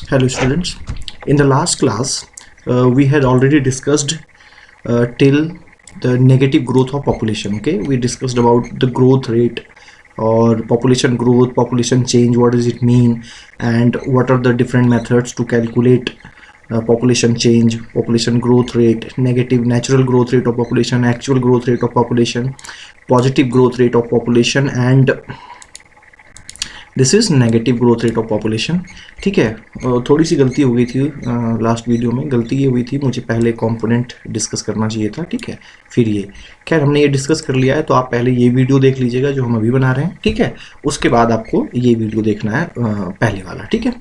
Hello students. In the last class, we had already discussed till the negative growth of population. Okay, we discussed about the growth rate or population growth, population change, what does it mean, and what are the different methods to calculate population change, population growth rate, negative natural growth rate of population, actual growth rate of population, positive growth rate of population, and this is negative growth rate of population. ठीक है, थोड़ी सी गलती हो गई थी last video में. गलती ये हुई थी, मुझे पहले कंपोनेंट डिस्कस करना चाहिए था. ठीक है, फिर ये खैर हमने ये डिस्कस कर लिया है, तो आप पहले ये वीडियो देख लीजिएगा जो हम अभी बना रहे हैं. ठीक है, उसके बाद आपको ये वीडियो देखना है पहले वाला. ठीक है,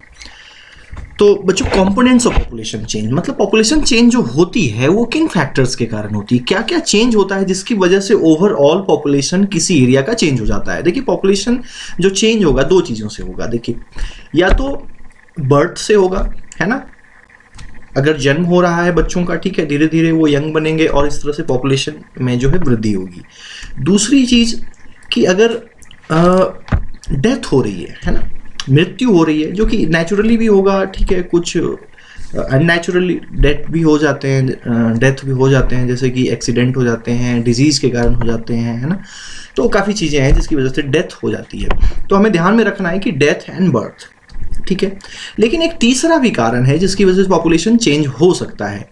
तो बच्चों कंपोनेंट्स ऑफ पॉपुलेशन चेंज मतलब पॉपुलेशन चेंज जो होती है वो किन फैक्टर्स के कारण होती है, क्या क्या चेंज होता है जिसकी वजह से ओवरऑल पॉपुलेशन किसी एरिया का चेंज हो जाता है. देखिए पॉपुलेशन जो चेंज होगा दो चीज़ों से होगा. देखिए या तो बर्थ से होगा, है ना, अगर जन्म हो रहा है बच्चों का, ठीक है, धीरे धीरे वो यंग बनेंगे और इस तरह से पॉपुलेशन में जो है वृद्धि होगी. दूसरी चीज़ कि अगर डेथ हो रही है ना, मृत्यु हो रही है, जो कि नेचुरली भी होगा. ठीक है, कुछ अननेचुरली डेथ भी हो जाते हैं, जैसे कि एक्सीडेंट हो जाते हैं, डिजीज़ के कारण हो जाते हैं, है ना. तो काफ़ी चीज़ें हैं जिसकी वजह से डेथ हो जाती है. तो हमें ध्यान में रखना है कि डेथ एंड बर्थ. ठीक है, लेकिन एक तीसरा भी कारण है जिसकी वजह से पॉपुलेशन चेंज हो सकता है.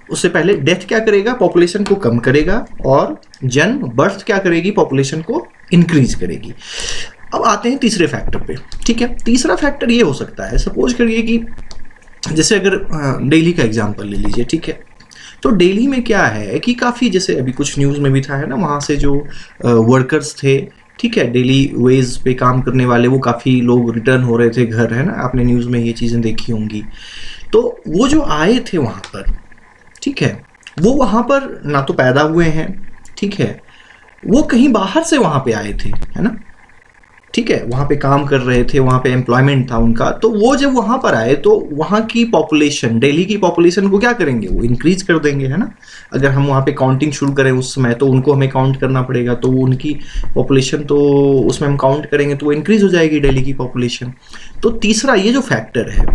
उससे पहले डेथ क्या करेगा, पॉपुलेशन को कम करेगा, और जन्म बर्थ क्या करेगी, पॉपुलेशन को इंक्रीज करेगी. अब आते हैं तीसरे फैक्टर पे. ठीक है, तीसरा फैक्टर ये हो सकता है, सपोज करिए कि जैसे अगर दिल्ली का एग्जांपल ले लीजिए. ठीक है, तो दिल्ली में क्या है कि काफ़ी, जैसे अभी कुछ न्यूज़ में भी था, है ना, वहाँ से जो वर्कर्स थे, ठीक है, डेली वेज पे काम करने वाले, वो काफ़ी लोग रिटर्न हो रहे थे घर, है ना. आपने न्यूज़ में ये चीज़ें देखी होंगी. तो वो जो आए थे वहाँ पर, ठीक है, वो वहाँ पर ना तो पैदा हुए हैं, ठीक है, वो कहीं बाहर से वहाँ पे आए थे, है ना. ठीक है, वहाँ पे काम कर रहे थे, वहाँ पे एम्प्लॉयमेंट था उनका. तो वो जब वहाँ पर आए तो वहाँ की पॉपुलेशन, दिल्ली की पॉपुलेशन को क्या करेंगे, वो इंक्रीज कर देंगे, है ना. अगर हम वहाँ पे काउंटिंग शुरू करें उस समय, तो उनको हमें काउंट करना पड़ेगा, तो वो उनकी पॉपुलेशन, तो उसमें हम काउंट करेंगे तो वो इंक्रीज हो जाएगी दिल्ली की पॉपुलेशन. तो तीसरा ये जो फैक्टर है,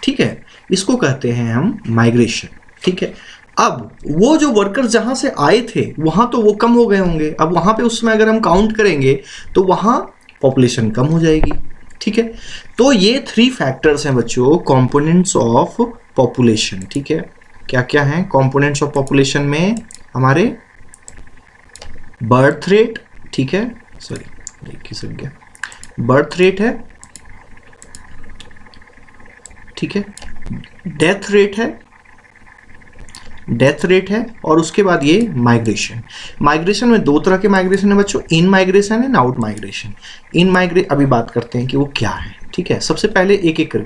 ठीक है, इसको कहते हैं हम माइग्रेशन. ठीक है, अब वो जो वर्कर्स जहाँ से आए थे वहाँ तो वो कम हो गए होंगे. अब वहाँ पे उस समय अगर हम काउंट करेंगे तो वहाँ पॉपुलेशन कम हो जाएगी. ठीक है, तो ये थ्री फैक्टर्स हैं बच्चों, कंपोनेंट्स ऑफ पॉपुलेशन. ठीक है, क्या क्या हैं कंपोनेंट्स ऑफ पॉपुलेशन में हमारे, बर्थ रेट, ठीक है, सॉरी खिसक गया, बर्थ रेट है, ठीक है, डेथ रेट है, और उसके बाद ये माइग्रेशन. माइग्रेशन में दो तरह के माइग्रेशन है बच्चों, इन माइग्रेशन एंड आउट माइग्रेशन. अभी बात करते हैं कि वो क्या है. ठीक है, सबसे पहले एक एक कर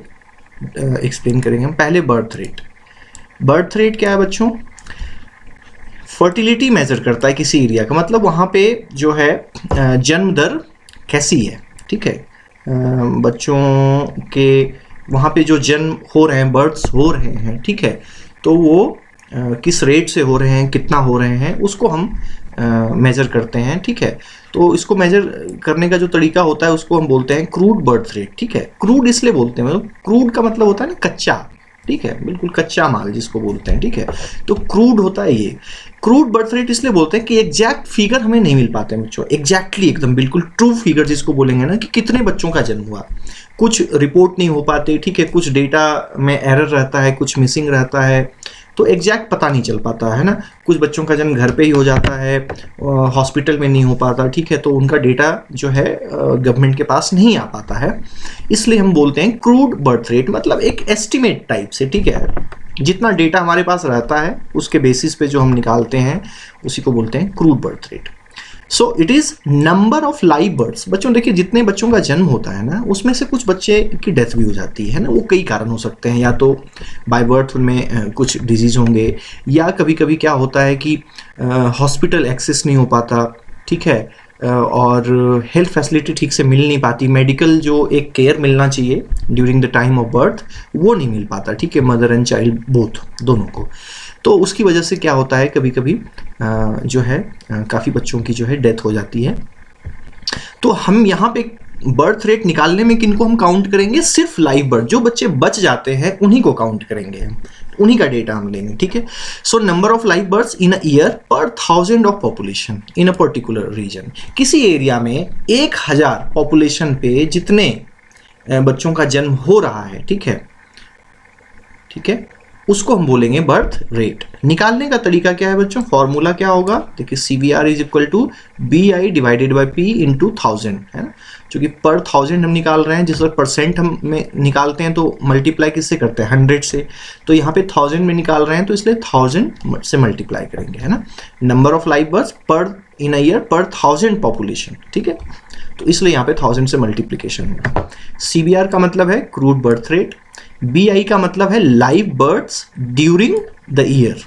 एक्सप्लेन करेंगे हम. पहले बर्थ रेट क्या है बच्चों, फर्टिलिटी मेजर करता है किसी एरिया का, मतलब वहाँ पे जो है जन्म दर कैसी है. ठीक है, बच्चों के वहाँ पे जो जन्म हो रहे हैं, बर्थ्स हो रहे हैं, ठीक है, तो वो किस रेट से हो रहे हैं, कितना हो रहे हैं, उसको हम मेज़र करते हैं. ठीक है, तो इसको मेज़र करने का जो तरीका होता है उसको हम बोलते हैं क्रूड बर्थ रेट. ठीक है, क्रूड इसलिए बोलते हैं, मतलब क्रूड का मतलब होता है ना कच्चा. ठीक है, बिल्कुल कच्चा माल जिसको बोलते हैं. ठीक है, तो क्रूड होता है ये. क्रूड बर्थ रेट इसलिए बोलते हैं कि एग्जैक्ट फिगर हमें नहीं मिल पाते हैं बच्चों, एग्जैक्टली एकदम बिल्कुल ट्रू फिगर जिसको बोलेंगे ना, कि कितने बच्चों का जन्म हुआ. कुछ रिपोर्ट नहीं हो पाते, ठीक है, कुछ डेटा में एरर रहता है, कुछ मिसिंग रहता है, तो एग्जैक्ट पता नहीं चल पाता है ना. कुछ बच्चों का जन्म घर पे ही हो जाता है, हॉस्पिटल में नहीं हो पाता. ठीक है, तो उनका डेटा जो है गवर्नमेंट के पास नहीं आ पाता है, इसलिए हम बोलते हैं क्रूड बर्थ रेट, मतलब एक एस्टिमेट टाइप से. ठीक है, जितना डेटा हमारे पास रहता है उसके बेसिस पे जो हम निकालते हैं उसी को बोलते हैं crude birth rate. So it is number of live birds. बच्चों देखिए, जितने बच्चों का जन्म होता है ना, उसमें से कुछ बच्चे की डेथ भी हो जाती है ना. वो कई कारण हो सकते हैं, या तो बाय बर्थ उनमें कुछ डिजीज़ होंगे, या कभी कभी क्या होता है कि हॉस्पिटल एक्सेस नहीं हो पाता. ठीक है, और हेल्थ फैसिलिटी ठीक से मिल नहीं पाती, मेडिकल जो एक केयर मिलना चाहिए during the time of birth वो नहीं मिल पाता. ठीक है, मदर एंड चाइल्ड बोथ, दोनों को. तो उसकी वजह से क्या होता है, कभी कभी जो है काफ़ी बच्चों की जो है डेथ हो जाती है. तो हम यहाँ पे बर्थ रेट निकालने में किनको हम काउंट करेंगे, सिर्फ लाइव बर्थ, जो बच्चे बच जाते हैं उन्हीं को काउंट करेंगे हम, उन्हीं का डेटा हम लेंगे, ठीक है। So number of live births in a year per 1000 of population in a particular region. किसी एरिया में 1000 पॉपुलेशन पे जितने बच्चों का जन्म हो रहा है, ठीक है, ठीक है, उसको हम बोलेंगे बर्थ रेट। निकालने का तरीका क्या है बच्चों, फॉर्मूला क्या होगा, देखिए CBR is equal to BI divided by P into 1000, है ना। क्योंकि पर 1000 हम निकाल रहे हैं, जिस वक्त परसेंट हम में निकालते हैं तो मल्टीप्लाई किससे करते हैं, 100 से, तो यहाँ पे 1000 में निकाल रहे हैं तो इसलिए 1000 से मल्टीप्लाई करेंगे, है ना। नंबर ऑफ लाइव बर्थ पर इन अ ईयर पर 1000 पॉपुलेशन, ठीक है, तो इसलिए यहाँ पे 1000 से मल्टीप्लीकेशन होगा। CBR का मतलब है क्रूड बर्थ रेट, BI का मतलब है live births during the year,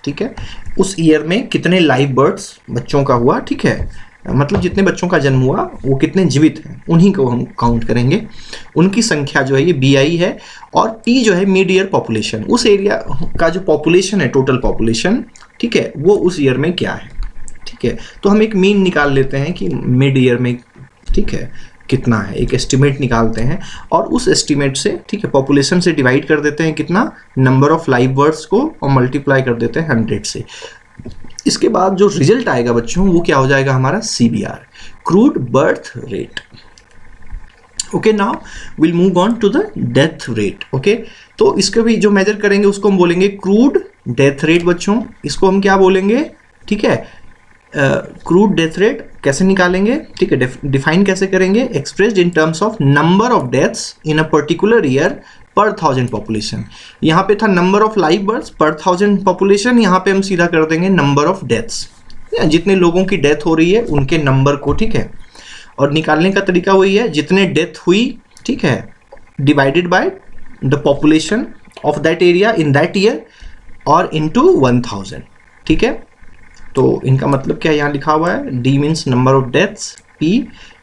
ठीक है, उस ईयर में कितने लाइव बर्थ्स बच्चों का हुआ, ठीक है, मतलब जितने बच्चों का जन्म हुआ वो कितने जीवित हैं उन्हीं को हम काउंट करेंगे, उनकी संख्या जो है ये BI है, और P जो है मिड ईयर पॉपुलेशन, उस एरिया का जो पॉपुलेशन है, टोटल पॉपुलेशन, ठीक है, वो उस ईयर में क्या है, ठीक है। तो हम एक मीन निकाल लेते हैं कि मिड ईयर में, ठीक है, कितना है, एक एस्टिमेट निकालते हैं, और उस एस्टिमेट से, ठीक है, पॉपुलेशन से डिवाइड कर देते हैं कितना, नंबर ऑफ लाइव बर्थ्स को, और मल्टीप्लाई कर देते हैं 100 से। इसके बाद जो रिजल्ट आएगा बच्चों वो क्या हो जाएगा हमारा, CBR, crude birth rate. Okay, now will move on to the death rate. Okay, तो इसको भी जो मेजर करेंगे उसको हम बोलेंगे क्रूड डेथ रेट बच्चों, इसको हम क्या बोलेंगे, ठीक है, क्रूड डेथ रेट कैसे निकालेंगे, ठीक है, डिफाइन कैसे करेंगे, expressed in terms of number of deaths in a particular year per 1000 population. यहाँ पे था नंबर ऑफ लाइव बर्थ्स पर 1000 पॉपुलेशन, यहाँ पे हम सीधा कर देंगे नंबर ऑफ डेथ्स, जितने लोगों की डेथ हो रही है उनके नंबर को, ठीक है, और निकालने का तरीका वही है, जितने डेथ हुई, ठीक है, divided by the population of that area in that year और इनटू 1000, ठीक है। तो इनका मतलब क्या यहाँ लिखा हुआ है, D means number of deaths, P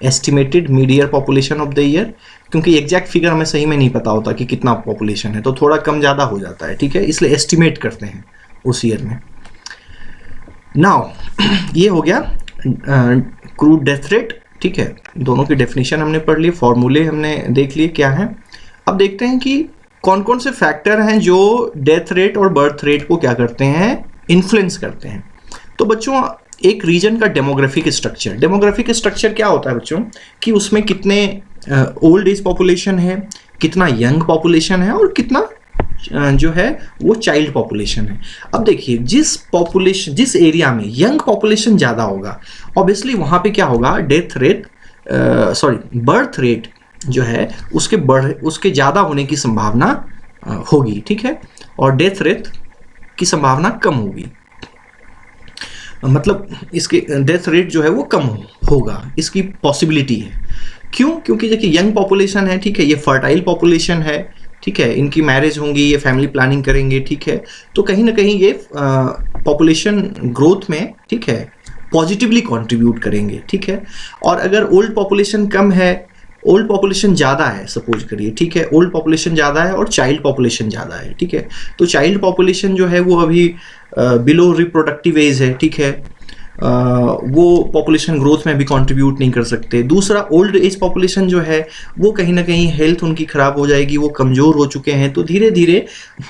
estimated mid year population of the year, क्योंकि एग्जैक्ट फिगर हमें सही में नहीं पता होता कि कितना पॉपुलेशन है, तो थोड़ा कम ज़्यादा हो जाता है, ठीक है, इसलिए एस्टिमेट करते हैं उस ईयर में। नाउ ये हो गया क्रूड डेथ रेट, ठीक है, दोनों की डेफिनेशन हमने पढ़ ली, फॉर्मूले हमने देख लिए क्या है। अब देखते हैं कि कौन कौन से फैक्टर हैं जो डेथ रेट और बर्थ रेट को क्या करते हैं, इन्फ्लुएंस करते हैं। तो बच्चों एक रीजन का डेमोग्राफिक स्ट्रक्चर क्या होता है बच्चों, कि उसमें कितने ओल्ड एज पॉपुलेशन है, कितना यंग पॉपुलेशन है, और कितना जो है वो चाइल्ड पॉपुलेशन है। अब देखिए जिस एरिया में यंग पॉपुलेशन ज़्यादा होगा, ऑब्वियसली वहाँ पे क्या होगा, बर्थ रेट जो है उसके ज़्यादा होने की संभावना होगी, ठीक है, और डेथ रेट की संभावना कम होगी, मतलब इसके डेथ रेट जो है वो कम होगा, इसकी पॉसिबिलिटी है। क्यों, क्योंकि देखिए यंग पॉपुलेशन है, ठीक है, ये फर्टाइल पॉपुलेशन है, ठीक है, इनकी मैरिज होंगी, ये फैमिली प्लानिंग करेंगे, ठीक है, तो कहीं ना कहीं ये पॉपुलेशन ग्रोथ में, ठीक है, पॉजिटिवली कंट्रीब्यूट करेंगे, ठीक है। और अगर ओल्ड पॉपुलेशन कम है, ओल्ड पॉपुलेशन ज़्यादा है, सपोज करिए, ठीक है, ओल्ड पॉपुलेशन ज़्यादा है और चाइल्ड पॉपुलेशन ज़्यादा है, ठीक है, तो चाइल्ड पॉपुलेशन जो है वो अभी बिलो रिप्रोडक्टिव एज है, ठीक है, वो पॉपुलेशन ग्रोथ में भी कंट्रीब्यूट नहीं कर सकते। दूसरा, ओल्ड एज पॉपुलेशन जो है वो कहीं ना कहीं हेल्थ उनकी ख़राब हो जाएगी, वो कमज़ोर हो चुके हैं, तो धीरे धीरे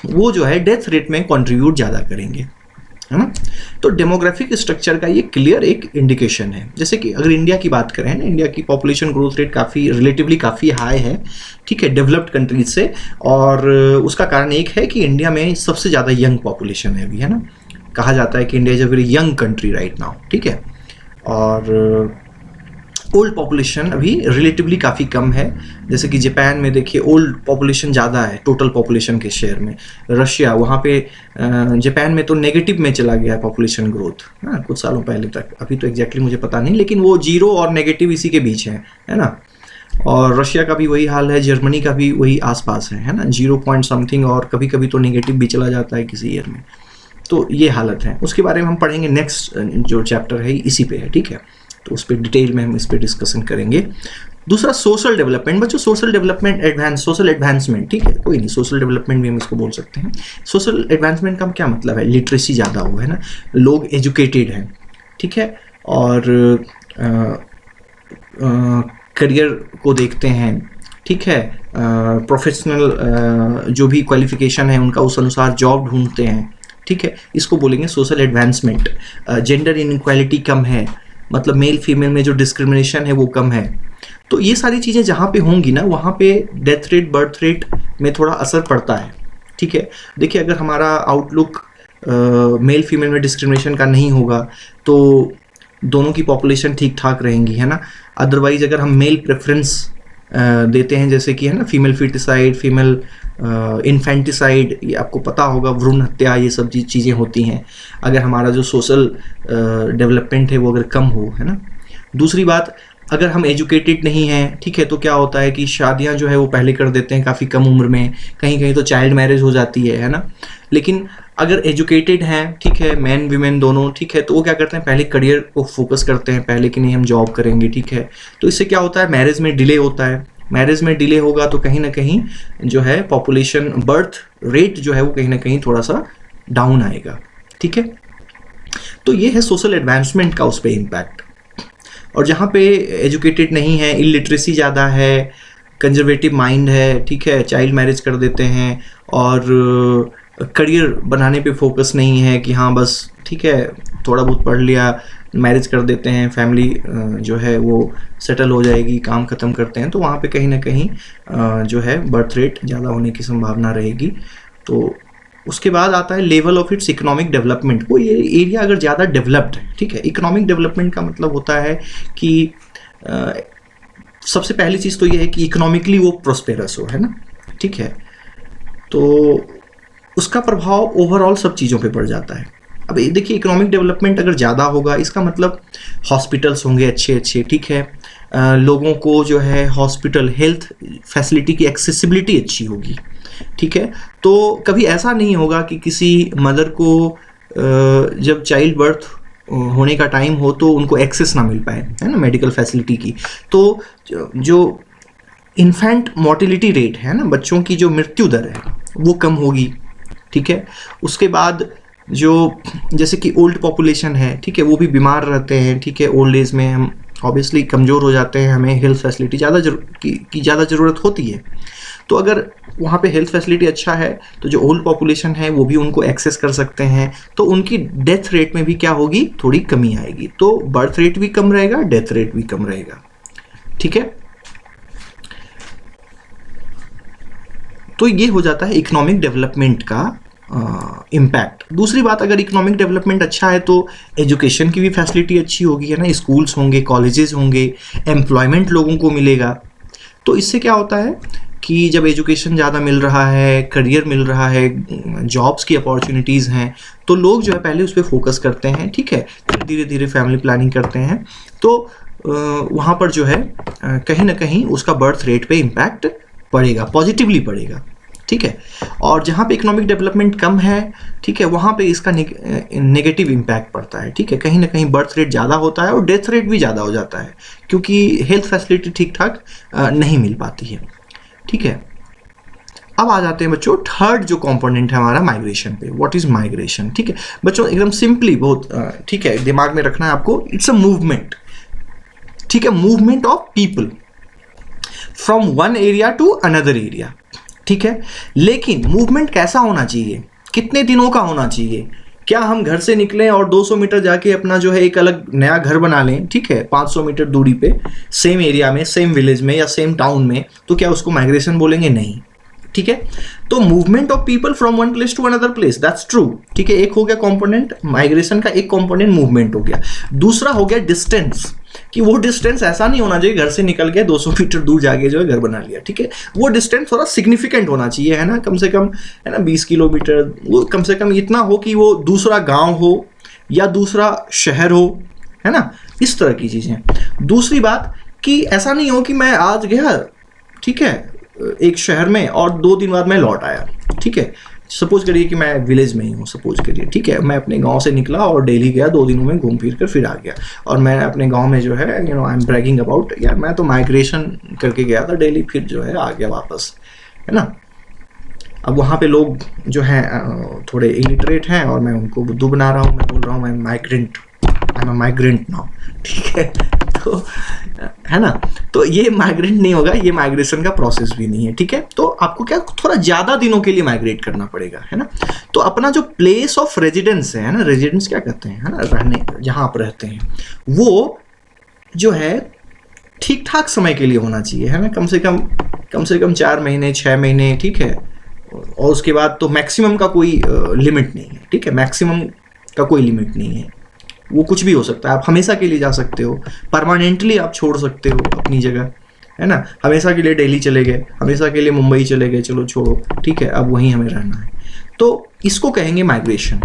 वो जो है डेथ रेट में कंट्रीब्यूट ज़्यादा करेंगे, है ना। तो डेमोग्राफिक स्ट्रक्चर का ये क्लियर एक इंडिकेशन है। जैसे कि अगर इंडिया की बात करें ना, इंडिया की पॉपुलेशन ग्रोथ रेट रिलेटिवली काफ़ी हाई है, ठीक है, डेवलप्ड कंट्रीज से, और उसका कारण एक है कि इंडिया में सबसे ज़्यादा यंग पॉपुलेशन है अभी, है ना। कहा जाता है कि India is a very young country right now, ठीक है, और ओल्ड पॉपुलेशन अभी रिलेटिवली काफ़ी कम है। जैसे कि जापान में देखिए ओल्ड पॉपुलेशन ज़्यादा है टोटल पॉपुलेशन के शेयर में। रशिया, वहाँ पे जापान में तो नेगेटिव में चला गया है पॉपुलेशन ग्रोथ, हाँ, कुछ सालों पहले तक, अभी तो एग्जैक्टली मुझे पता नहीं, लेकिन वो जीरो और नेगेटिव इसी के बीच है ना। और रशिया का भी वही हाल है, जर्मनी का भी वही आसपास है ना, 0 पॉइंट समथिंग, और कभी कभी तो नेगेटिव भी चला जाता है किसी ईयर में। तो ये हालत है, उसके बारे में हम पढ़ेंगे नेक्स्ट जो चैप्टर है इसी पे है, ठीक है, तो उस पर डिटेल में हम इस पर डिस्कशन करेंगे। दूसरा सोशल डेवलपमेंट बच्चों, सोशल एडवांसमेंट, ठीक है, कोई नहीं, सोशल डेवलपमेंट भी हम इसको बोल सकते हैं। सोशल एडवांसमेंट का क्या मतलब है, लिटरेसी ज़्यादा हो, है ना, लोग एजुकेटेड हैं, ठीक है, और करियर को देखते हैं, ठीक है, प्रोफेशनल जो भी क्वालिफिकेशन है उनका उस अनुसार जॉब ढूंढते हैं, ठीक है, इसको बोलेंगे सोशल एडवांसमेंट। जेंडर इनइक्वालिटी कम है, मतलब मेल फीमेल में जो डिस्क्रिमिनेशन है वो कम है। तो ये सारी चीज़ें जहाँ पे होंगी ना, वहाँ पे डेथ रेट, बर्थ रेट में थोड़ा असर पड़ता है, ठीक है। देखिए, अगर हमारा आउटलुक मेल फीमेल में डिस्क्रिमिनेशन का नहीं होगा तो दोनों की पॉपुलेशन ठीक ठाक रहेंगी, है ना। अदरवाइज अगर हम मेल प्रेफरेंस देते हैं, जैसे कि है ना फीमेल फीटिसाइड, फीमेल इन्फेंटिसाइड, ये आपको पता होगा, भ्रूण हत्या, ये सब चीज़ें होती हैं अगर हमारा जो सोशल डेवलपमेंट है वो अगर कम हो, है ना। दूसरी बात, अगर हम एजुकेटेड नहीं हैं, ठीक है, तो क्या होता है कि शादियां जो है वो पहले कर देते हैं काफ़ी कम उम्र में, कहीं कहीं तो चाइल्ड मैरिज हो जाती है ना। लेकिन अगर एजुकेटेड हैं, ठीक है, मैन वीमेन दोनों, ठीक है, तो वो क्या करते हैं, पहले करियर को फोकस करते हैं, पहले कि नहीं हम जॉब करेंगे, ठीक है। तो इससे क्या होता है, मैरिज में डिले होता है। मैरिज में डिले होगा तो कहीं ना कहीं जो है पॉपुलेशन, बर्थ रेट जो है वो कहीं ना कहीं थोड़ा सा डाउन आएगा, ठीक है। तो ये है सोशल एडवांसमेंट का उस पर इम्पैक्ट। और जहाँ पे एजुकेटेड नहीं है, इलिटरेसी ज़्यादा है, कंजर्वेटिव माइंड है, ठीक है, चाइल्ड मैरिज कर देते हैं और करियर बनाने पे फोकस नहीं है कि हाँ बस ठीक है थोड़ा बहुत पढ़ लिया, मैरिज कर देते हैं, फैमिली जो है वो सेटल हो जाएगी, काम ख़त्म करते हैं, तो वहाँ पे कहीं ना कहीं जो है बर्थ रेट ज़्यादा होने की संभावना रहेगी। तो उसके बाद आता है level of its economic development. वो ये एरिया अगर ज़्यादा डेवलप्ड है, ठीक है, इकोनॉमिक डेवलपमेंट का मतलब होता है कि सबसे पहली चीज़ तो ये है कि इकोनॉमिकली वो प्रोस्पेरस हो, है ना, ठीक है। तो उसका प्रभाव ओवरऑल सब चीज़ों पे पड़ जाता है। अब देखिए, इकोनॉमिक डेवलपमेंट अगर ज़्यादा होगा, इसका मतलब हॉस्पिटल्स होंगे अच्छे अच्छे, ठीक है, लोगों को जो है हॉस्पिटल, हेल्थ फैसिलिटी की एक्सेसिबिलिटी अच्छी होगी, ठीक है। तो कभी ऐसा नहीं होगा कि किसी मदर को जब चाइल्ड बर्थ होने का टाइम हो तो उनको एक्सेस ना मिल पाए, है ना, मेडिकल फैसिलिटी की। तो जो इन्फेंट मोर्टिलिटी रेट है ना, बच्चों की जो मृत्यु दर है वो कम होगी, ठीक है। उसके बाद जो जैसे कि ओल्ड पॉपुलेशन है, ठीक है, वो भी बीमार रहते हैं, ठीक है, ओल्ड एज में हम ऑब्वियसली कमज़ोर हो जाते हैं, हमें हेल्थ फैसिलिटी ज़्यादा ज़रूरत होती है। तो अगर वहाँ पे हेल्थ फैसिलिटी अच्छा है तो जो ओल्ड पॉपुलेशन है वो भी उनको एक्सेस कर सकते हैं, तो उनकी डेथ रेट में भी क्या होगी, थोड़ी कमी आएगी। तो बर्थ रेट भी कम रहेगा, डेथ रेट भी कम रहेगा, ठीक है। तो ये हो जाता है इकोनॉमिक डेवलपमेंट का इम्पैक्ट। दूसरी बात, अगर इकोनॉमिक डेवलपमेंट अच्छा है तो एजुकेशन की भी फैसिलिटी अच्छी होगी, है ना, स्कूल्स होंगे, कॉलेजेस होंगे, एम्प्लॉयमेंट लोगों को मिलेगा। तो इससे क्या होता है कि जब एजुकेशन ज़्यादा मिल रहा है, करियर मिल रहा है, जॉब्स की अपॉर्चुनिटीज़ हैं, तो लोग जो है पहले उस पर फोकस करते हैं, ठीक है, फिर धीरे धीरे फैमिली प्लानिंग करते हैं। तो वहाँ पर जो है कहीं ना कहीं उसका बर्थ रेट पे इम्पैक्ट पड़ेगा, पॉजिटिवली पड़ेगा, ठीक है। और जहाँ पे इकोनॉमिक डेवलपमेंट कम है, ठीक है, वहाँ पे इसका नेगेटिव इम्पैक्ट पड़ता है, ठीक है। कहीं ना कहीं बर्थ रेट ज़्यादा होता है और डेथ रेट भी ज़्यादा हो जाता है, क्योंकि हेल्थ फैसिलिटी ठीक ठाक नहीं मिल पाती है, ठीक है। अब आ जाते हैं बच्चों थर्ड जो कंपोनेंट है हमारा, माइग्रेशन पे। व्हाट इज माइग्रेशन, ठीक है बच्चों, एकदम सिंपली बहुत, ठीक है, दिमाग में रखना है आपको, इट्स अ मूवमेंट, ठीक है, movement of people from one area to another area, ठीक है। लेकिन मूवमेंट कैसा होना चाहिए, कितने दिनों का होना चाहिए? क्या हम घर से निकलें और 200 मीटर जाके अपना जो है एक अलग नया घर बना लें, ठीक है, 500 मीटर दूरी पे, सेम एरिया में, सेम विलेज में या सेम टाउन में, तो क्या उसको माइग्रेशन बोलेंगे? नहीं, ठीक है। तो movement of people from one place to another place, that's true, ठीक है। एक हो गया कंपोनेंट माइग्रेशन का, एक कंपोनेंट मूवमेंट हो गया। दूसरा हो गया डिस्टेंस, कि वो डिस्टेंस ऐसा नहीं होना चाहिए घर से निकल के 200 मीटर दूर जाके जो है घर बना लिया, ठीक है। वो डिस्टेंस थोड़ा सिग्निफिकेंट होना चाहिए, है ना, कम से कम, है ना, 20 किलोमीटर, वो कम से कम इतना हो कि वो दूसरा गांव हो या दूसरा शहर हो, है ना, इस तरह की चीज़ें। दूसरी बात कि ऐसा नहीं हो कि मैं आज गया, ठीक है, एक शहर में और 2 दिन बाद मैं लौट आया, ठीक है। सपोज करिए कि मैं विलेज में ही हूँ, सपोज करिए, ठीक है, मैं अपने गांव से निकला और दिल्ली गया, 2 दिनों में घूम फिर कर फिर आ गया, और मैं अपने गांव में जो है आई एम ब्रैगिंग अबाउट, यार मैं तो माइग्रेशन करके गया था दिल्ली, फिर जो है आ गया वापस, है ना। अब वहाँ पे लोग जो हैं थोड़े इलिटरेट हैं और मैं उनको बुद्धू बना रहा हूँ, मैं बोल रहा हूँ मैं migrant, I am a migrant now, ठीक है। तो है ना। तो ये माइग्रेट नहीं होगा, ये माइग्रेशन का प्रोसेस भी नहीं है, ठीक है। तो आपको क्या थोड़ा ज़्यादा दिनों के लिए माइग्रेट करना पड़ेगा, है ना। तो अपना जो प्लेस ऑफ रेजिडेंस है ना, रेजिडेंस क्या कहते हैं, है ना, रहने, जहाँ आप रहते हैं, वो जो है ठीक ठाक समय के लिए होना चाहिए, है ना। कम से कम 4 महीने 6 महीने, ठीक है। और उसके बाद तो मैक्सिमम का कोई लिमिट नहीं है, ठीक है। मैक्सिमम का कोई लिमिट नहीं है, वो कुछ भी हो सकता है। आप हमेशा के लिए जा सकते हो, परमानेंटली आप छोड़ सकते हो अपनी जगह, है ना। हमेशा के लिए दिल्ली चले गए, हमेशा के लिए मुंबई चले गए, चलो छोड़ो, ठीक है, अब वहीं हमें रहना है। तो इसको कहेंगे माइग्रेशन,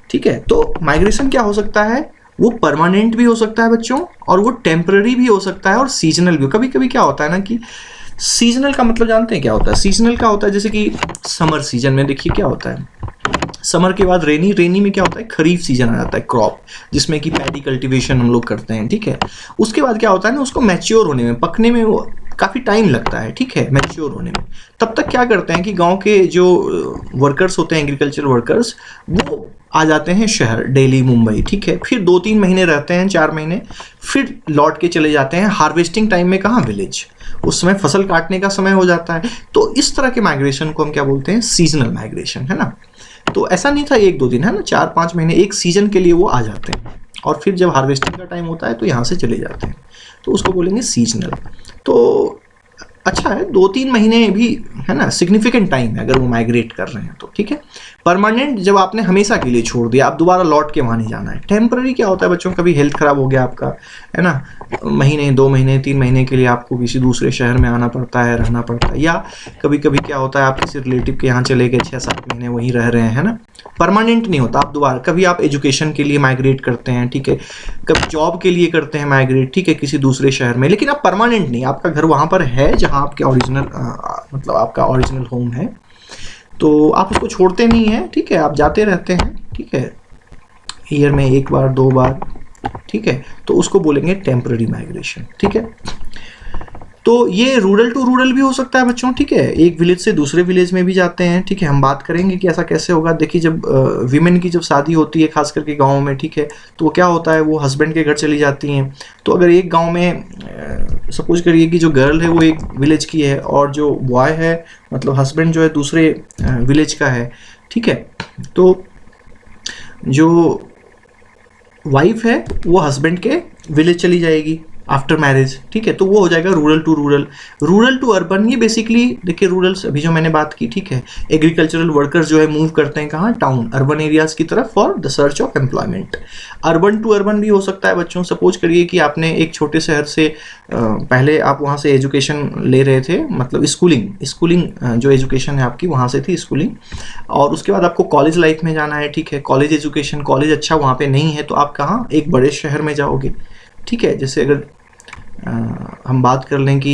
ठीक है। तो माइग्रेशन क्या हो सकता है, वो परमानेंट भी हो सकता है बच्चों, और वो टेम्पररी भी हो सकता है, और सीजनल भी। कभी कभी क्या होता है ना कि सीजनल का मतलब जानते हैं क्या होता है। सीजनल का होता है जैसे कि समर सीजन में देखिए क्या होता है, समर के बाद रेनी में क्या होता है, खरीफ सीजन आ जाता है, क्रॉप, जिसमें कि पैडी कल्टीवेशन हम लोग करते हैं, ठीक है। उसके बाद क्या होता है ना, उसको मैच्योर होने में, पकने में वो काफ़ी टाइम लगता है, ठीक है, मैच्योर होने में। तब तक क्या करते हैं कि गांव के जो वर्कर्स होते हैं, एग्रीकल्चर वर्कर्स, वो आ जाते हैं शहर, दिल्ली, मुंबई, ठीक है। फिर 2-3 महीने रहते हैं, 4 महीने, फिर लौट के चले जाते हैं हार्वेस्टिंग टाइम में, कहाँ, विलेज। उस समय फसल काटने का समय हो जाता है। तो इस तरह के माइग्रेशन को हम क्या बोलते हैं, सीजनल माइग्रेशन, है ना। तो ऐसा नहीं था 1-2 दिन, है ना, 4-5 महीने, एक सीजन के लिए वो आ जाते हैं, और फिर जब हार्वेस्टिंग का टाइम होता है तो यहाँ से चले जाते हैं, तो उसको बोलेंगे सीजनल। तो अच्छा है, 2-3 महीने भी, है ना, सिग्निफिकेंट टाइम है अगर वो माइग्रेट कर रहे हैं तो, ठीक है। परमानेंट जब आपने हमेशा के लिए छोड़ दिया, आप दोबारा लौट के वहाँ नहीं जाना है। टेम्पररी क्या होता है बच्चों, कभी हेल्थ खराब हो गया आपका, है ना, महीने 2 महीने 3 महीने के लिए आपको किसी दूसरे शहर में आना पड़ता है, रहना पड़ता है। या कभी कभी क्या होता है, आप किसी रिलेटिव के यहाँ चले गए, 6-7 महीने वहीं रह रहे हैं, है ना। परमानेंट नहीं होता, आप दोबारा, कभी आप एजुकेशन के लिए माइग्रेट करते हैं, ठीक है, कभी जॉब के लिए करते हैं माइग्रेट, ठीक है, किसी दूसरे शहर में, लेकिन आप परमानेंट नहीं, आपका घर वहाँ पर है जहाँ आपके ओरिजिनल, मतलब आपका ओरिजिनल होम है, तो आप उसको छोड़ते नहीं हैं, ठीक है, आप जाते रहते हैं, ठीक है, ईयर में 1 बार 2 बार, ठीक है। तो उसको बोलेंगे टेम्पररी माइग्रेशन, ठीक है। तो ये रूरल टू रूरल भी हो सकता है बच्चों, ठीक है, एक विलेज से दूसरे विलेज में भी जाते हैं, ठीक है। हम बात करेंगे कि ऐसा कैसे होगा। देखिए, जब विमेन की जब शादी होती है, खास करके गाँव में, ठीक है, तो वो क्या होता है, वो हस्बैंड के घर चली जाती हैं। तो अगर एक गाँव में सपोज करिए कि जो गर्ल है वो एक विलेज की है, और जो बॉय है, मतलब हस्बैंड जो है, दूसरे विलेज का है, ठीक है। तो जो वाइफ है वो हस्बैंड के विलेज चली जाएगी आफ्टर मैरिज, ठीक है। तो वो हो जाएगा rural to rural. Rural to urban, ये बेसिकली देखिए, रूरल अभी जो मैंने बात की, ठीक है, एग्रीकल्चरल वर्कर्स जो है मूव करते हैं कहाँ, टाउन, अर्बन एरियाज की तरफ, for the search of employment. Urban to urban भी हो सकता है बच्चों। सपोज करिए कि आपने एक छोटे शहर से, पहले आप वहाँ से एजुकेशन ले रहे थे, मतलब स्कूलिंग जो एजुकेशन है आपकी वहाँ से थी, स्कूलिंग, और उसके बाद आपको कॉलेज लाइफ में जाना है, ठीक है, कॉलेज एजुकेशन, कॉलेज अच्छा वहाँ पे नहीं है, तो आप कहाँ, एक बड़े शहर में जाओगे, ठीक है। जैसे अगर हम बात कर लें कि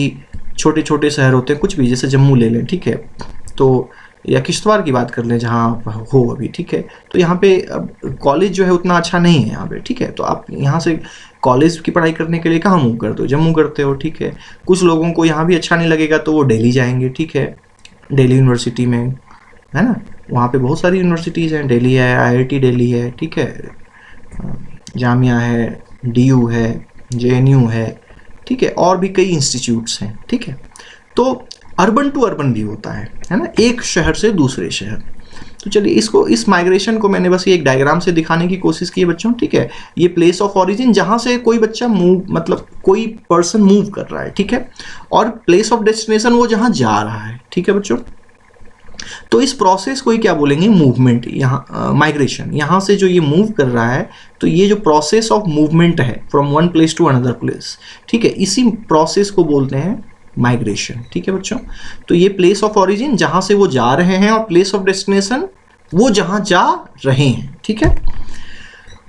छोटे छोटे शहर होते हैं कुछ भी, जैसे जम्मू ले लें, ठीक है, तो या किश्तवाड़ की बात कर लें जहाँ आप हो अभी, ठीक है। तो यहाँ पे कॉलेज जो है उतना अच्छा नहीं है यहाँ पे, ठीक है। तो आप यहाँ से कॉलेज की पढ़ाई करने के लिए कहाँ मूव करते हो, जम्मू करते हो, ठीक है। कुछ लोगों को यहाँ भी अच्छा नहीं लगेगा तो वो दिल्ली जाएंगे, ठीक है, दिल्ली यूनिवर्सिटी में, है ना, वहाँ पे बहुत सारी यूनिवर्सिटीज़ हैं, दिल्ली है, IIT दिल्ली है, ठीक है, जामिया है, DU है, JNU है, ठीक है, और भी कई इंस्टीट्यूट्स हैं, ठीक है। तो अर्बन टू अर्बन भी होता है ना, एक शहर से दूसरे शहर। तो चलिए, इस माइग्रेशन को मैंने बस ये एक डायग्राम से दिखाने की कोशिश की है बच्चों, ठीक है। ये प्लेस ऑफ ऑरिजिन, जहाँ से कोई बच्चा मूव, मतलब कोई पर्सन मूव कर रहा है, ठीक है, और प्लेस ऑफ डेस्टिनेशन वो जहाँ जा रहा है, ठीक है बच्चों। तो इस प्रोसेस को ही क्या बोलेंगे, मूवमेंट, यहाँ माइग्रेशन, यहाँ से जो ये मूव कर रहा है, तो ये जो प्रोसेस ऑफ मूवमेंट है from one place to another place, ठीक है, इसी प्रोसेस को बोलते हैं माइग्रेशन, ठीक है बच्चों। तो ये प्लेस ऑफ ऑरिजिन, जहाँ से वो जा रहे हैं, और प्लेस ऑफ डेस्टिनेशन, वो जहाँ जा रहे हैं, ठीक है।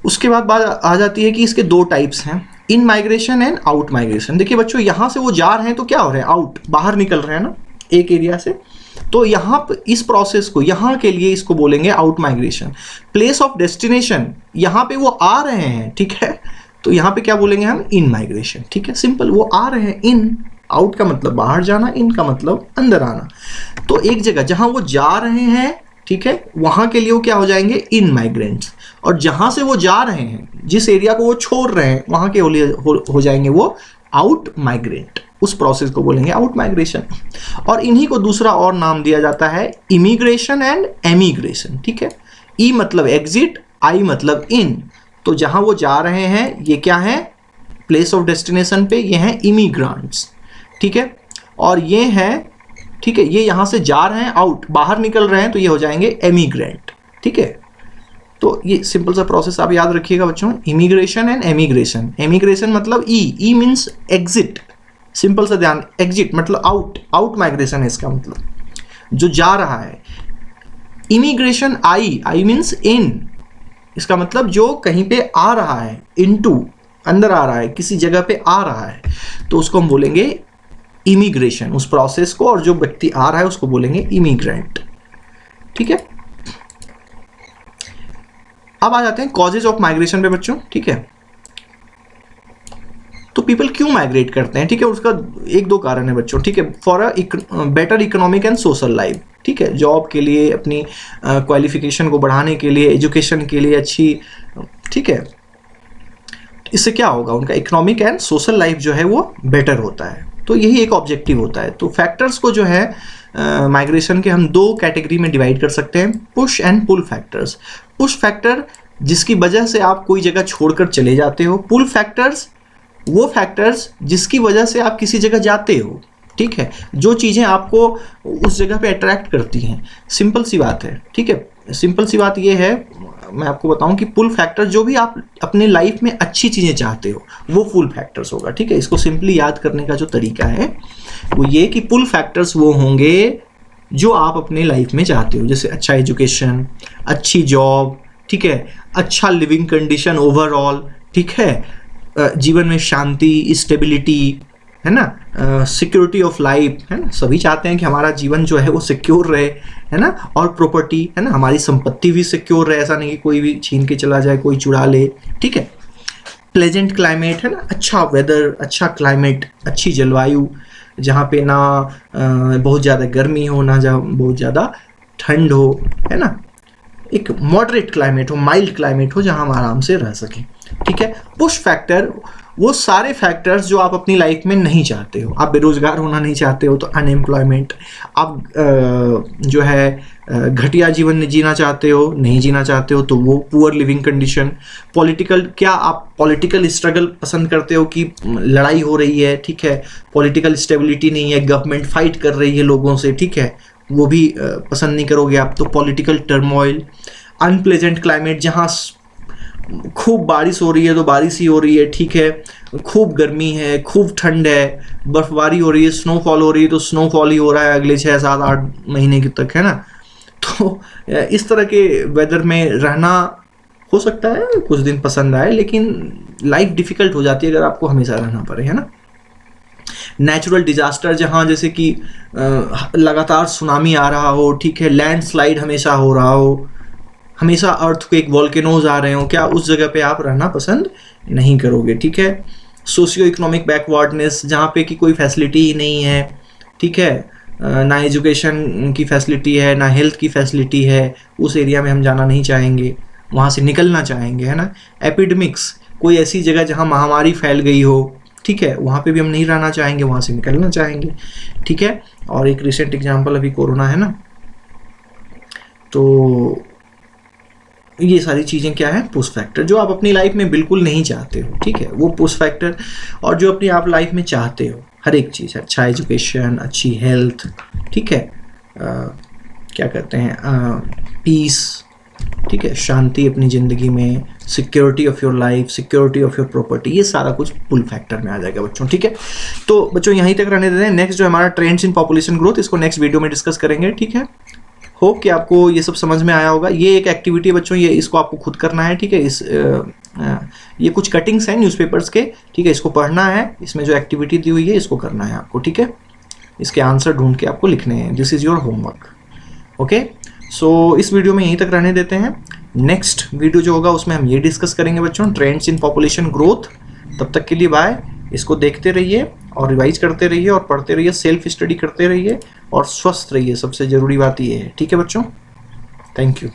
उसके बाद बात आ जाती है कि इसके 2 टाइप्स हैं, इन माइग्रेशन एंड आउट माइग्रेशन। देखिए बच्चों, यहाँ से वो जा रहे हैं तो क्या हो रहे हैं, आउट, बाहर निकल रहे हैं ना एक एरिया से। तो यहाँ पर इस प्रोसेस को, यहाँ के लिए इसको बोलेंगे out migration. Place of destination, यहाँ पे वो आ रहे हैं, ठीक है, तो यहाँ पे क्या बोलेंगे हम, इन माइग्रेशन, ठीक है, सिंपल, वो आ रहे हैं, इन, आउट का मतलब बाहर जाना, इन का मतलब अंदर आना। तो एक जगह जहाँ वो जा रहे हैं, ठीक है, वहाँ के लिए वो क्या हो जाएंगे, इन माइग्रेंट्स, और जहाँ से वो जा रहे हैं, जिस एरिया को वो छोड़ रहे हैं, वहाँ के हो जाएंगे वो आउट माइग्रेट, उस प्रोसेस को बोलेंगे आउट माइग्रेशन। और इन्हीं को दूसरा और नाम दिया जाता है इमिग्रेशन एंड एमिग्रेशन, ठीक है। ई मतलब एग्जिट, आई मतलब इन, तो जहां वो जा रहे हैं ये क्या है, प्लेस ऑफ डेस्टिनेशन पे, ये हैं इमिग्रेंट्स, ठीक है। और ये हैं, ठीक है, ये यहां से जा रहे हैं आउट, बाहर निकल रहे हैं, तो ये हो जाएंगे एमिग्रेंट, ठीक है। तो ये सिंपल सा प्रोसेस आप याद रखिएगा बच्चों, इमिग्रेशन एंड एमिग्रेशन। एमिग्रेशन मतलब ई मीन्स एग्जिट, सिंपल सा ध्यान, एग्जिट मतलब आउट, आउट माइग्रेशन है इसका मतलब, जो जा रहा है। इमिग्रेशन आई मीन्स इन, इसका मतलब जो कहीं पे आ रहा है, इनटू, अंदर आ रहा है, किसी जगह पे आ रहा है, तो उसको हम बोलेंगे इमिग्रेशन, उस प्रोसेस को, और जो व्यक्ति आ रहा है उसको बोलेंगे इमिग्रेंट, ठीक है। अब आ जाते हैं कॉजेज ऑफ माइग्रेशन पे बच्चों, ठीक है। तो पीपल क्यों माइग्रेट करते हैं, ठीक है, उसका एक दो कारण है बच्चों, ठीक है। For a better economic and social life, ठीक है, जॉब के लिए, अपनी क्वालिफिकेशन को बढ़ाने के लिए, एजुकेशन के लिए अच्छी, ठीक है। इससे क्या होगा, उनका इकोनॉमिक एंड सोशल लाइफ जो है वो बेटर होता है, तो यही एक ऑब्जेक्टिव होता है। तो फैक्टर्स को जो है माइग्रेशन के हम दो कैटेगरी में डिवाइड कर सकते हैं, push and pull factors. Push factor जिसकी वजह से आप कोई जगह छोड़कर चले जाते हो, पुल फैक्टर्स वो फैक्टर्स जिसकी वजह से आप किसी जगह जाते हो, ठीक है, जो चीज़ें आपको उस जगह पे अट्रैक्ट करती हैं। सिंपल सी बात है, ठीक है, सिंपल सी बात ये है, मैं आपको बताऊं कि पुल फैक्टर जो भी आप अपने लाइफ में अच्छी चीज़ें चाहते हो वो पुल फैक्टर्स होगा, ठीक है। इसको सिंपली याद करने का जो तरीका है वो ये कि पुल फैक्टर्स वो होंगे जो आप अपने लाइफ में चाहते हो, जैसे अच्छा एजुकेशन, अच्छी जॉब, ठीक है, अच्छा लिविंग कंडीशन ओवरऑल, ठीक है, जीवन में शांति, स्टेबिलिटी, है ना, सिक्योरिटी ऑफ लाइफ, है ना, सभी चाहते हैं कि हमारा जीवन जो है वो सिक्योर रहे, है ना, और प्रॉपर्टी, है ना, हमारी संपत्ति भी सिक्योर रहे, ऐसा नहीं कि कोई भी छीन के चला जाए, कोई चुरा ले, ठीक है। प्लेजेंट क्लाइमेट, है ना, अच्छा वेदर, अच्छा क्लाइमेट, अच्छी जलवायु, जहाँ पे ना बहुत ज़्यादा गर्मी हो, ना बहुत ज़्यादा ठंड हो, है ना, एक मॉडरेट क्लाइमेट हो, माइल्ड क्लाइमेट हो, जहाँ हम आराम से रह सकें, ठीक है। पुश फैक्टर वो सारे फैक्टर्स जो आप अपनी लाइफ में नहीं चाहते हो, आप बेरोजगार होना नहीं चाहते हो तो अनएम्प्लॉयमेंट, आप जो है घटिया जीवन जीना चाहते हो, नहीं जीना चाहते हो तो वो पुअर लिविंग कंडीशन। पॉलिटिकल, क्या आप पॉलिटिकल स्ट्रगल पसंद करते हो कि लड़ाई हो रही है, ठीक है, पॉलिटिकल स्टेबिलिटी नहीं है, गवर्नमेंट फाइट कर रही है लोगों से, ठीक है, वो भी पसंद नहीं करोगे आप, तो पॉलिटिकल टर्मोइल। अनप्लेजेंट क्लाइमेट, जहाँ खूब बारिश हो रही है तो बारिश ही हो रही है, ठीक है, खूब गर्मी है, खूब ठंड है, बर्फबारी हो रही है, स्नोफॉल हो रही है तो स्नोफॉल ही हो रहा है अगले 6, 7, 8 महीने तक, है ना। तो इस तरह के वेदर में रहना हो सकता है कुछ दिन पसंद आए, लेकिन लाइफ डिफ़िकल्ट हो जाती है अगर आपको हमेशा रहना पड़े, है ना। नेचुरल डिजास्टर, जहाँ जैसे कि लगातार सुनामी आ रहा हो, ठीक है, लैंडस्लाइड हमेशा हो रहा हो, हमेशा अर्थक्वेक, वॉल्केनोज आ रहे हो, क्या उस जगह पे आप रहना पसंद नहीं करोगे, ठीक है। सोशियो इकोनॉमिक बैकवर्डनेस, जहाँ पे कि कोई फैसिलिटी ही नहीं है, ठीक है, ना एजुकेशन की फैसिलिटी है, ना हेल्थ की फैसिलिटी है, उस एरिया में हम जाना नहीं चाहेंगे, वहाँ से निकलना चाहेंगे, है ना। एपिडेमिक्स, कोई ऐसी जगह जहाँ महामारी फैल गई हो, ठीक है, वहाँ पे भी हम नहीं रहना चाहेंगे, वहाँ से निकलना चाहेंगे, ठीक है। और एक रिसेंट एग्जांपल अभी कोरोना है ना, तो ये सारी चीज़ें क्या है, पुश फैक्टर, जो आप अपनी लाइफ में बिल्कुल नहीं चाहते हो, ठीक है, वो पुश फैक्टर। और जो अपनी आप लाइफ में चाहते हो हर एक चीज़, अच्छा एजुकेशन, अच्छी हेल्थ, ठीक है, क्या कहते हैं, पीस, ठीक है, शांति अपनी ज़िंदगी में, security of your life, security of your property, ये सारा कुछ पुल फैक्टर में आ जाएगा बच्चों, ठीक है। तो बच्चों यहीं तक रहने देते हैं, नेक्स्ट जो हमारा ट्रेंड्स इन पॉपुलेशन ग्रोथ, इसको नेक्स्ट वीडियो में डिस्कस करेंगे, ठीक है। होप कि आपको ये सब समझ में आया होगा। ये एक एक्टिविटी है बच्चों, ये इसको आपको खुद करना है, ठीक है। ये कुछ कटिंग्स हैं न्यूज़पेपर्स के, ठीक है, इसको पढ़ना है, इसमें जो एक्टिविटी दी हुई है इसको करना है आपको, ठीक है। इसके आंसर ढूंढ के आपको लिखने हैं, this is your homework, okay. So इस वीडियो में यहीं तक रहने देते हैं। नेक्स्ट वीडियो जो होगा उसमें हम ये डिस्कस करेंगे बच्चों, ट्रेंड्स इन पॉपुलेशन ग्रोथ। तब तक के लिए बाय, इसको देखते रहिए और रिवाइज करते रहिए और पढ़ते रहिए, सेल्फ स्टडी करते रहिए और स्वस्थ रहिए, सबसे ज़रूरी बात ये है, ठीक है बच्चों। Thank you.